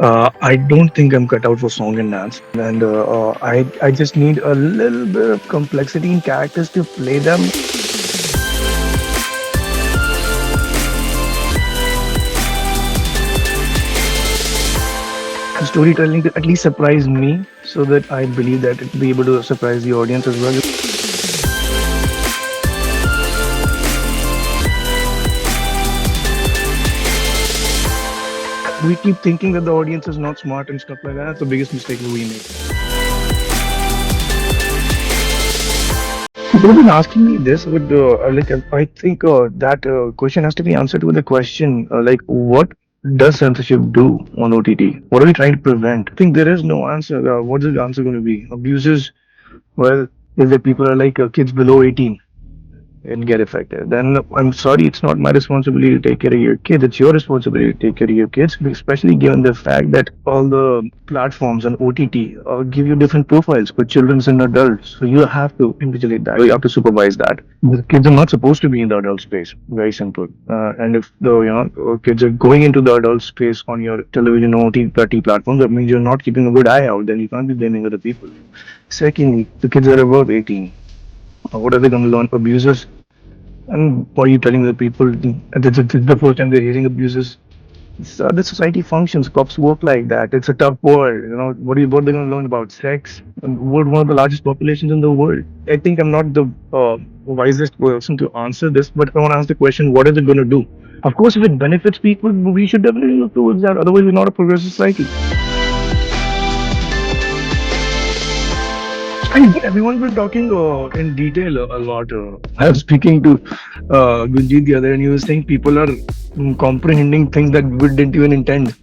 I don't think I'm cut out for song and dance, and I just need a little bit of complexity in characters to play them. Storytelling to at least surprise me, so that I believe that it will be able to surprise the audience as well. We keep thinking that the audience is not smart and stuff like that. That's the biggest mistake that we make. People have been asking me this, but like I think that question has to be answered with a question like, what does censorship do on OTT? What are we trying to prevent? I think there is no answer. What is the answer going to be? Abuses? Well, if the people are like kids below 18 and get affected, then I'm sorry, it's not my responsibility to take care of your kids. It's your responsibility to take care of your kids, especially given the fact that all the platforms on OTT give you different profiles for children and adults. So you have to invigilate that. You have to supervise that. The kids are not supposed to be in the adult space. Very simple. And if the kids are going into the adult space on your television or OTT platforms, that means you're not keeping a good eye out. Then you can't be blaming other people. Secondly, the kids are above 18. What are they going to learn? Abuses? And what are you telling the people? It's the first time they're hearing abuses. It's, the society functions. Cops work like that. It's a tough world. What are they going to learn about sex? And we're one of the largest populations in the world. I think I'm not the wisest person to answer this, but I want to ask the question: what is it going to do? Of course, if it benefits people, we should definitely look towards that. Otherwise, we're not a progressive society. Everyone's been talking in detail a lot. I was speaking to Gunjit the other, and he was saying people are comprehending things that we didn't even intend.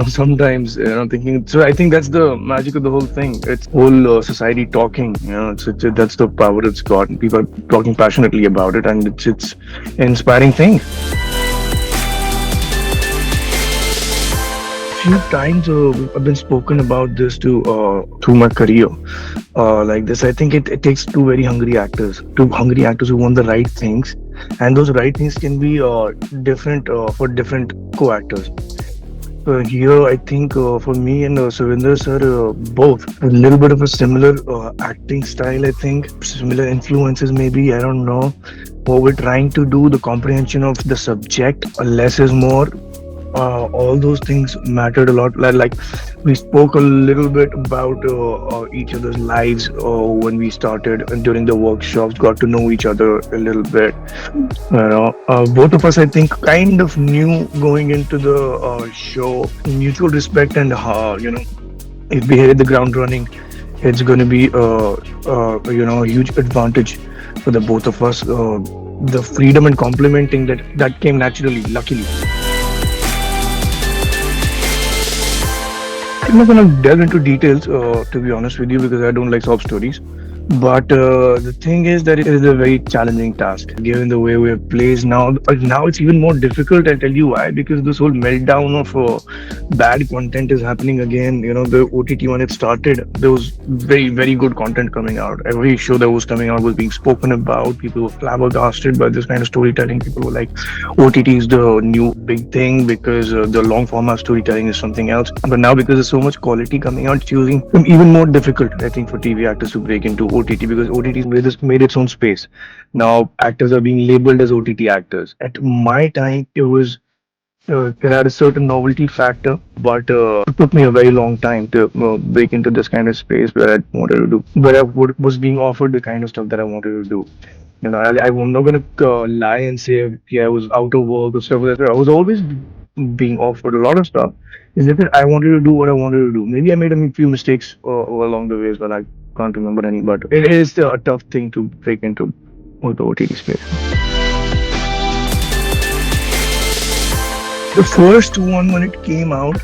Sometimes thinking. So I think that's the magic of the whole thing. It's whole society talking. That's the power it's got. People are talking passionately about it, and it's inspiring thing. Few times I've been spoken about this to through my career like this. I think it takes two hungry actors who want the right things, and those right things can be different for different co-actors. Here, I think for me and Survinder sir, both a little bit of a similar acting style. I think similar influences, maybe. I don't know. What we're trying to do, the comprehension of the subject, less is more. All those things mattered a lot. Like we spoke a little bit about each other's lives when we started and during the workshops, got to know each other a little bit. Both of us, I think, kind of knew going into the show, mutual respect, and if we hit the ground running, it's going to be a huge advantage for the both of us. The freedom and complimenting that came naturally, luckily. I'm not gonna delve into details, to be honest with you, because I don't like sob stories. But the thing is that it is a very challenging task, given the way we're placed now. Now it's even more difficult. I'll tell you why. Because this whole meltdown of bad content is happening again. The OTT, when it started, there was very, very good content coming out. Every show that was coming out was being spoken about. People were flabbergasted by this kind of storytelling. People were like, OTT is the new big thing because the long format storytelling is something else. But now, because there's so much quality coming out, it's using even more difficult, I think, for TV actors to break into OTT, because OTT made its own space. Now actors are being labeled as OTT actors. At my time, it had a certain novelty factor, but it took me a very long time to break into this kind of space where I wanted to do, where was being offered the kind of stuff that I wanted to do. I'm not gonna lie and say, yeah, I was out of work or stuff like that. I was always being offered a lot of stuff. Is that I wanted to do what I wanted to do. Maybe I made a few mistakes along the ways, but I can't remember any. But it is a tough thing to break into with the OTT space. The first one, when it came out,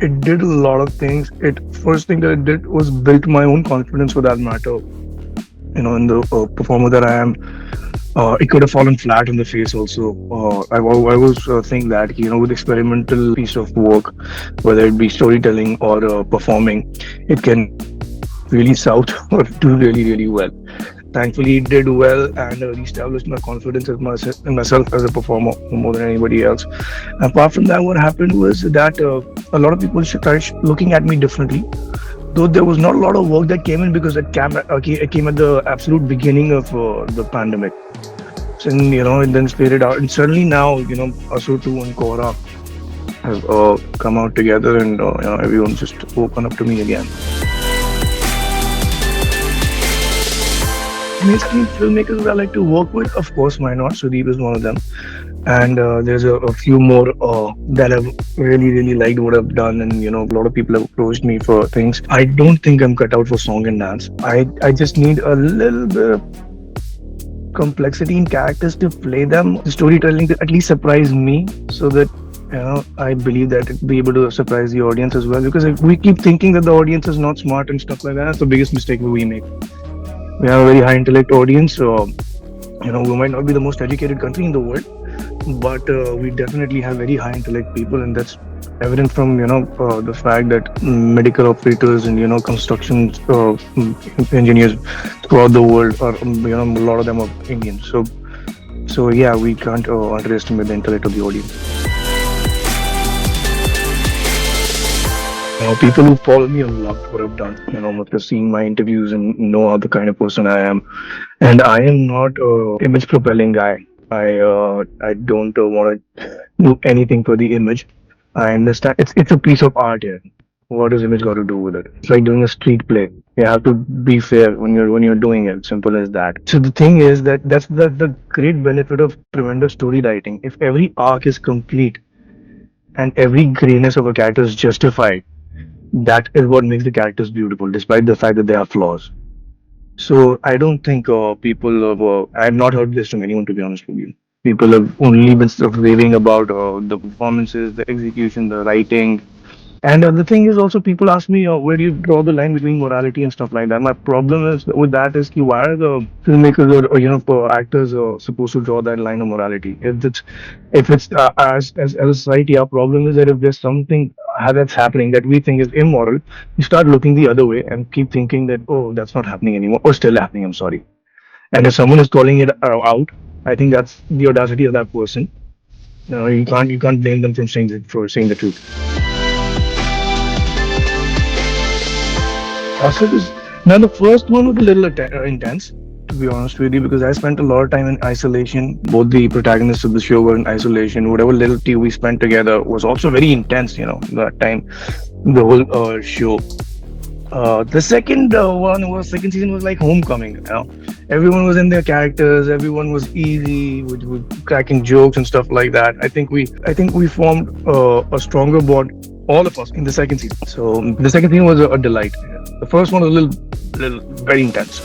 it did a lot of things. It First thing that it did was built my own confidence, for that matter. In the performer that I am, it could have fallen flat in the face also. I was think that with experimental piece of work, whether it be storytelling or performing, it can really south or do really, really well. Thankfully, it did well and reestablished my confidence in myself as a performer more than anybody else. Apart from that, what happened was that a lot of people started looking at me differently. Though there was not a lot of work that came in because it came at the absolute beginning of the pandemic. So, and, and then faded out. And suddenly now, Asur 2 and Kohrra have come out together, and everyone's just open up to me again. Mainstream filmmakers that I like to work with, of course, why not? Sudeep is one of them. And there's a few more that I've really liked what I've done, and a lot of people have approached me for things. I don't think I'm cut out for song and dance. I just need a little bit of complexity in characters to play them. The storytelling to at least surprise me, so that I believe that it'll be able to surprise the audience as well. Because if we keep thinking that the audience is not smart and stuff like that, that's the biggest mistake we make. We have a very high intellect audience, so we might not be the most educated country in the world, but we definitely have very high intellect people, and that's evident from the fact that medical operators and construction engineers throughout the world are a lot of them are Indian. So yeah, we can't underestimate the intellect of the audience. People who follow me love what I've done. Must have seen my interviews and know how the kind of person I am. And I am not a image propelling guy. I don't want to do anything for the image. I understand it's a piece of art here. What does image got to do with it? It's like doing a street play. You have to be fair when you're doing it. Simple as that. So the thing is that that's the great benefit of tremendous story writing. If every arc is complete and every grayness of a character is justified, that is what makes the characters beautiful, despite the fact that they have flaws. So I don't think people have. I have not heard this from anyone, to be honest with you. People have only been sort of raving about the performances, the execution, the writing, and the thing is also people ask me where do you draw the line between morality and stuff like that. My problem is with that is ki, why are the filmmakers or actors supposed to draw that line of morality? If it's as a society, our problem is that if there's something that's happening that we think is immoral, we start looking the other way and keep thinking that, oh, that's not happening anymore or still happening. I'm sorry. And if someone is calling it out, I think that's the audacity of that person. You can't blame them for saying the truth. Asif is now the first one was a little intense, to be honest with you, because I spent a lot of time in isolation. Both the protagonists of the show were in isolation. Whatever little tea we spent together was also very intense. That time, the whole show. The second season was like homecoming. Everyone was in their characters. Everyone was easy with cracking jokes and stuff like that. I think we formed a stronger bond, all of us, in the second season. So the second season was a delight. The first one was a little very intense.